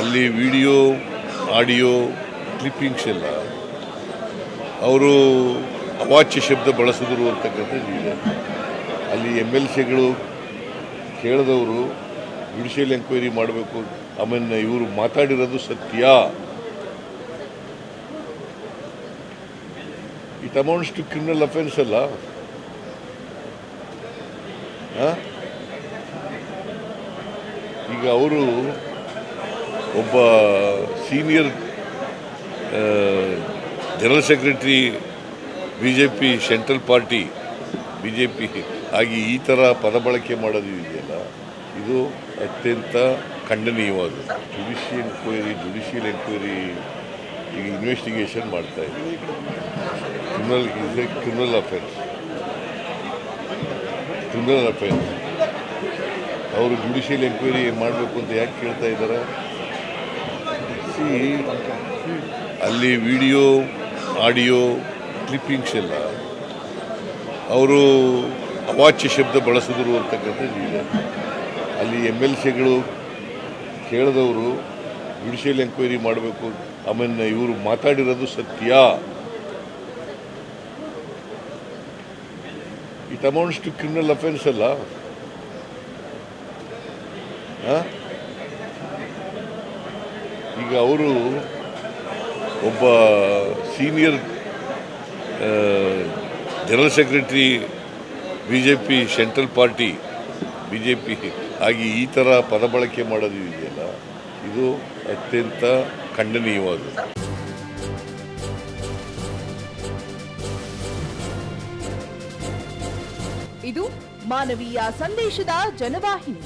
ಅಲ್ಲಿ video audio clippings ಎಲ್ಲ ಅವರು ಅವಾಚ್ಯ ಶಬ್ದ ಬಳಸಿದ್ರು ಅಂತಕ್ಕಂಥದ್ದು ಇದೆ. ಅಲ್ಲಿ MLCಗಳು ಕೇಳಿದವರು ಜುಡಿಷಿಯಲ್ ಎಂಕ್ವೈರಿ ಮಾಡಬೇಕು. ಆಮೇಲೆ ಇವರು ಮಾತಾಡಿರೋದು ಸತ್ಯ. It amounts to criminal offence ಅಲ್ಲ. ಈಗ ಅವರು ಒಬ್ಬ senior general secretary BJP central party BJP ಆಗಿ ಈ ಥರ ಪದ ಬಳಕೆ ಮಾಡೋದು ಇದೆಯಲ್ಲ, ಇದು ಅತ್ಯಂತ ಖಂಡನೀಯವಾದ. ಜುಡಿಷಿಯಲ್ ಎಂಕ್ವೈರಿ ಈಗ ಇನ್ವೆಸ್ಟಿಗೇಷನ್ ಮಾಡ್ತಾ ಇದೆ. ಕ್ರಿಮಿನಲ್ ಅಫೆನ್ಸ್ ಅವರು ಜುಡಿಷಿಯಲ್ ಎಂಕ್ವೈರಿ ಮಾಡಬೇಕು ಅಂತ ಯಾಕೆ ಕೇಳ್ತಾ ಇದ್ದಾರೆ? ಅಲ್ಲಿ ವಿಡಿಯೋ ಆಡಿಯೋ ಕ್ಲಿಪ್ಪಿಂಗ್ಸ್ ಎಲ್ಲ ಅವರು ಅವಾಚ್ಯ ಶಬ್ದ ಬಳಸಿದ್ರು ಅಂತಕ್ಕಂಥದ್ದು ಇದೆ. ಅಲ್ಲಿ MLCಗಳು ಕೇಳಿದವರು ಜುಡಿಷಿಯಲ್ ಎಂಕ್ವೈರಿ ಮಾಡಬೇಕು. ಆಮೇಲೆ ಇವರು ಮಾತಾಡಿರೋದು ಸತ್ಯ. It amounts to criminal offence ಅಲ್ಲ. ಈಗ ಅವರು ಒಬ್ಬ senior general secretary BJP central party BJP ಆಗಿ ಈ ಥರ ಪದ ಬಳಕೆ ಮಾಡೋದು ಇದೆಯಲ್ಲ, ಇದು ಅತ್ಯಂತ ಖಂಡನೀಯವಾದ. ಇದು ಮಾನವೀಯ ಸಂದೇಶದ ಜನವಾಹಿನಿ.